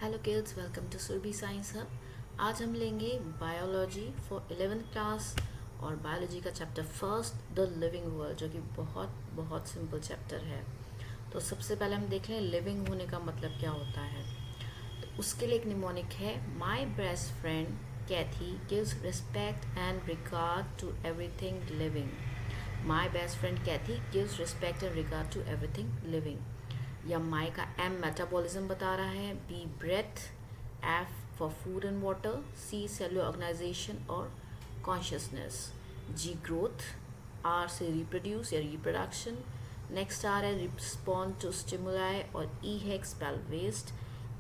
Hello kids, welcome to Surabhi science hub. आज हम लेंगे बायोलॉजी फॉर 11th क्लास और बायोलॉजी का chapter first the living world, जो कि बहुत बहुत सिंपल चैप्टर है। तो सबसे पहले हम देख लें लिविंग होने का मतलब क्या होता है। तो उसके लिए एक निमोनिक है, my best friend Kathy gives respect and regard to everything living. My best friend Kathy gives respect and regard to everything living. या माई का एम मेटाबॉलिज्म बता रहा है, B breath, F for food and water, C cellular organisation और consciousness, G growth, R से reproduce या reproduction, next R है respond to stimuli और ई है एक्सपेल वेस्ट,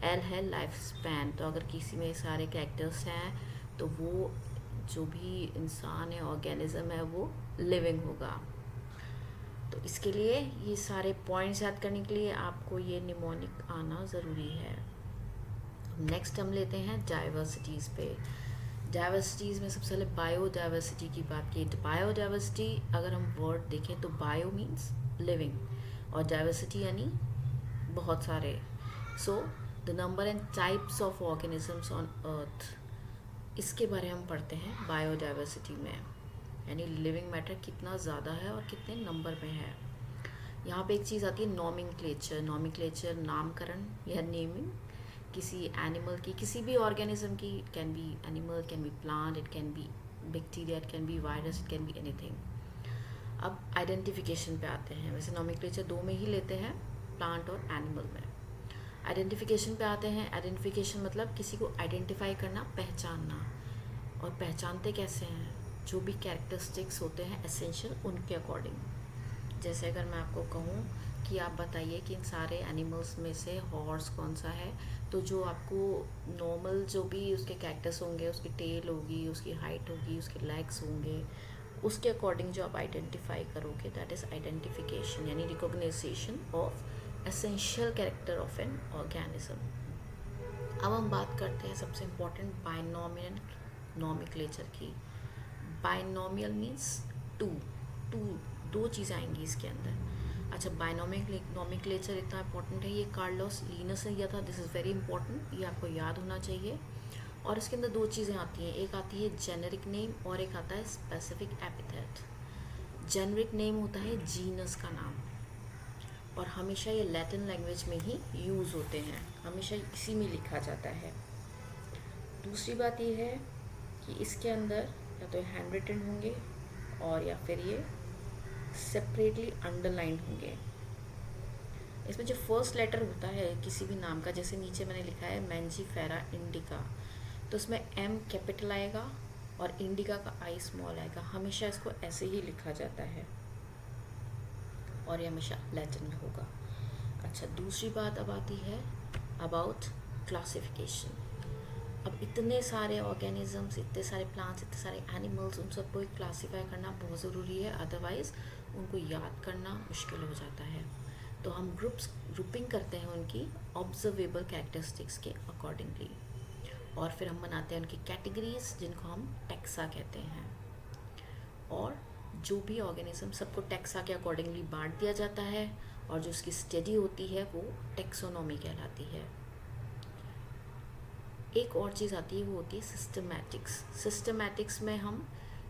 एल है लाइफ स्पैन। तो अगर किसी में सारे कैरेक्टर्स हैं तो वो जो भी इंसान है, ऑर्गेनिज्म है, वो लिविंग होगा। तो इसके लिए ये सारे पॉइंट्स याद करने के लिए आपको ये निमोनिक आना ज़रूरी है। नेक्स्ट हम लेते हैं डाइवर्सिटीज़ पे। डाइवर्सिटीज़ में सबसे पहले बायोडाइवर्सिटी की बात की। बायोडाइवर्सिटी अगर हम वर्ड देखें तो बायो मीन्स लिविंग और डाइवर्सिटी यानी बहुत सारे। So the number and types of organisms on earth, इसके बारे में हम पढ़ते हैं बायोडाइवर्सिटी में, यानी लिविंग मैटर कितना ज़्यादा है और कितने नंबर में है। यहाँ पे एक चीज़ आती है नॉमिनक्लेचर। नॉमिनक्लेचर नामकरण या नेमिंग किसी एनिमल की, किसी भी ऑर्गेनिज्म की, can be animal, can be plant, it can be bacteria, it can be virus, it can be anything. अब आइडेंटिफिकेशन पे आते हैं। वैसे नॉमिनक्लेचर दो में ही लेते हैं, प्लांट और एनिमल में। आइडेंटिफिकेशन पे आते हैं। आइडेंटिफिकेशन मतलब किसी को आइडेंटिफाई करना, पहचानना। और पहचानते कैसे हैं? जो भी कैरेक्टरिस्टिक्स होते हैं एसेंशियल, उनके अकॉर्डिंग। जैसे अगर मैं आपको कहूँ कि आप बताइए कि इन सारे एनिमल्स में से हॉर्स कौन सा है, तो जो आपको नॉर्मल जो भी उसके कैरेक्टर्स होंगे, उसकी टेल होगी, उसकी हाइट होगी, उसके लेग्स होंगे, उसके अकॉर्डिंग जो आप आइडेंटिफाई करोगे, दैट इज़ आइडेंटिफिकेशन, यानी recognisation of essential character of an organism. अब हम बात करते हैं सबसे इम्पोर्टेंट बाइनोमियल नॉमिक्लेचर की। बाइनोमियल मीन्स टू टू दो चीज़ें आएंगी इसके अंदर। अच्छा, बाइनोमियल नॉमिक्लेचर इतना इंपॉर्टेंट है, ये कार्लोस लिनस ने दिया था। दिस इज़ वेरी इंपॉर्टेंट, ये आपको याद होना चाहिए। और इसके अंदर दो चीज़ें आती हैं, एक आती है जेनेरिक नेम और एक आता है स्पेसिफिक एपिथेट। जेनेरिक नेम होता है जीनस का नाम, और हमेशा ये लैटिन लैंग्वेज में ही यूज़ होते हैं, हमेशा इसी में लिखा जाता है। दूसरी बात ये है कि इसके अंदर या तो हैंड रिटन होंगे और या फिर ये सेपरेटली अंडरलाइंड होंगे। इसमें जो फर्स्ट लेटर होता है किसी भी नाम का, जैसे नीचे मैंने लिखा है मैंजीफेरा इंडिका, तो उसमें एम कैपिटल आएगा और इंडिका का आई स्मॉल आएगा। हमेशा इसको ऐसे ही लिखा जाता है और ये हमेशा लैटिन में होगा। अच्छा, दूसरी बात अब आती है अबाउट क्लासिफिकेशन। अब इतने सारे ऑर्गेनिजम्स, इतने सारे प्लांट्स, इतने सारे एनिमल्स, उन सबको क्लासीफाई करना बहुत ज़रूरी है, अदरवाइज़ उनको याद करना मुश्किल हो जाता है। तो हम ग्रुपिंग करते हैं उनकी ऑब्जर्वेबल कैरेक्टरिस्टिक्स के अकॉर्डिंगली, और फिर हम बनाते हैं उनकी कैटेगरीज, जिनको हम टैक्सा कहते हैं। और जो भी ऑर्गेनिज्म, सबको टैक्सा के अकॉर्डिंगली बांट दिया जाता है, और जो उसकी स्टडी होती है वो टैक्सोनॉमी कहलाती है। एक और चीज़ आती है, वो होती है सिस्टमैटिक्स। सिस्टमैटिक्स में हम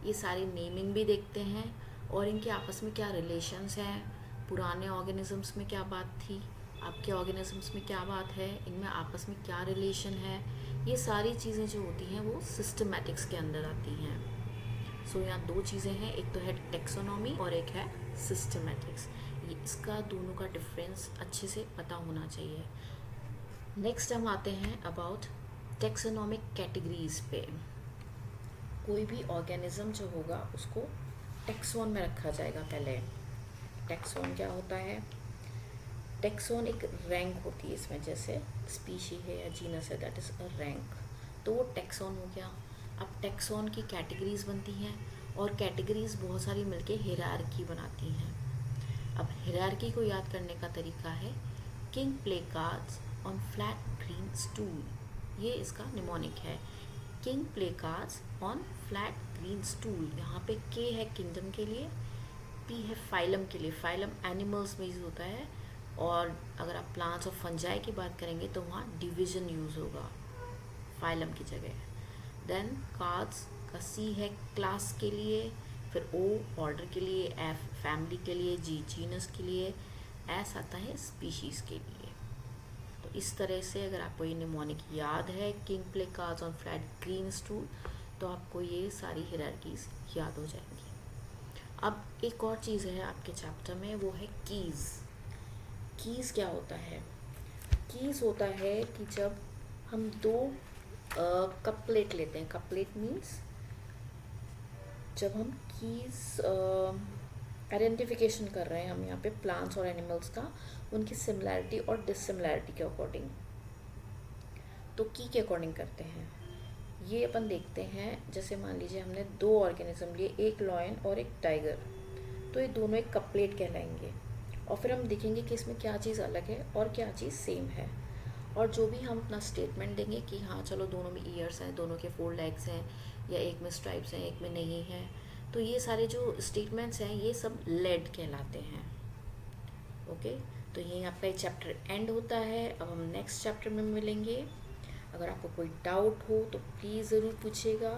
ये सारी नेमिंग भी देखते हैं और इनके आपस में क्या रिलेशंस हैं, पुराने ऑर्गेनिजम्स में क्या बात थी, आपके ऑर्गेनिजम्स में क्या बात है, इनमें आपस में क्या रिलेशन है, ये सारी चीज़ें जो होती हैं वो सिस्टमैटिक्स के अंदर आती हैं। सो यहाँ दो चीज़ें हैं, एक तो है टेक्सोनॉमी और एक है सिस्टमैटिक्स। ये इसका दोनों का डिफरेंस अच्छे से पता होना चाहिए। नेक्स्ट हम आते हैं अबाउट टेक्सोनॉमिक कैटेगरीज पे। कोई भी ऑर्गेनिज्म जो होगा उसको टेक्सोन में रखा जाएगा पहले। टेक्सोन क्या होता है? टेक्सोन एक रैंक होती है इसमें, जैसे स्पीशी है या जीनस है, दैट इज़ अ रैंक, तो वो टेक्सोन हो गया। अब टेक्सोन की कैटेगरीज बनती हैं और कैटेगरीज बहुत सारी मिलके हिरार्की बनाती हैं। अब हिरार्की को याद करने का तरीका है king play cards on flat green stool, ये इसका निमोनिक है। King play cards on flat green stool. यहाँ पे के है किंगडम के लिए, पी है फाइलम के लिए। फाइलम एनिमल्स में यूज होता है, और अगर आप प्लांट्स और फंजाई की बात करेंगे तो वहाँ डिवीजन यूज़ होगा फाइलम की जगह। देन कार्ड्स का सी है क्लास के लिए, फिर ओ ऑर्डर के लिए, एफ फैमिली के लिए, जी जीनस के लिए, एस आता है स्पीशीज़ के लिए। तो इस तरह से अगर आपको ये निमोनिक याद है, king play cards on flat green stool, तो आपको ये सारी हायरार्कीज याद हो जाएंगी। अब एक और चीज़ है आपके चैप्टर में, वो है कीज़। कीज़ क्या होता है? कीज़ होता है कि जब हम दो कपलेट लेते हैं, कपलेट मीन्स जब हम कीज़ आइडेंटिफिकेशन कर रहे हैं हम यहाँ पे प्लांट्स और एनिमल्स का, उनकी सिमिलैरिटी और डिससिमिलैरिटी के अकॉर्डिंग, तो की के अकॉर्डिंग करते हैं। ये अपन देखते हैं, जैसे मान लीजिए हमने दो ऑर्गेनिज्म लिए, एक लॉयन और एक टाइगर, तो ये दोनों एक कपलेट कहलाएंगे। और फिर हम देखेंगे कि इसमें क्या चीज़ अलग है और क्या चीज़ सेम है। और जो भी हम अपना स्टेटमेंट देंगे कि हाँ चलो दोनों में ईयर्स हैं, दोनों के 4 लेग्स हैं, या एक में स्ट्राइप्स हैं एक में नहीं है, तो ये सारे जो स्टेटमेंट्स हैं ये सब लेड कहलाते हैं। ओके, तो यही आपका ये चैप्टर एंड होता है। अब हम नेक्स्ट चैप्टर में मिलेंगे। अगर आपको कोई डाउट हो तो प्लीज़ ज़रूर पूछिएगा।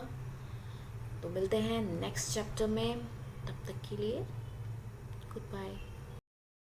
तो मिलते हैं नेक्स्ट चैप्टर में, तब तक के लिए गुड बाय।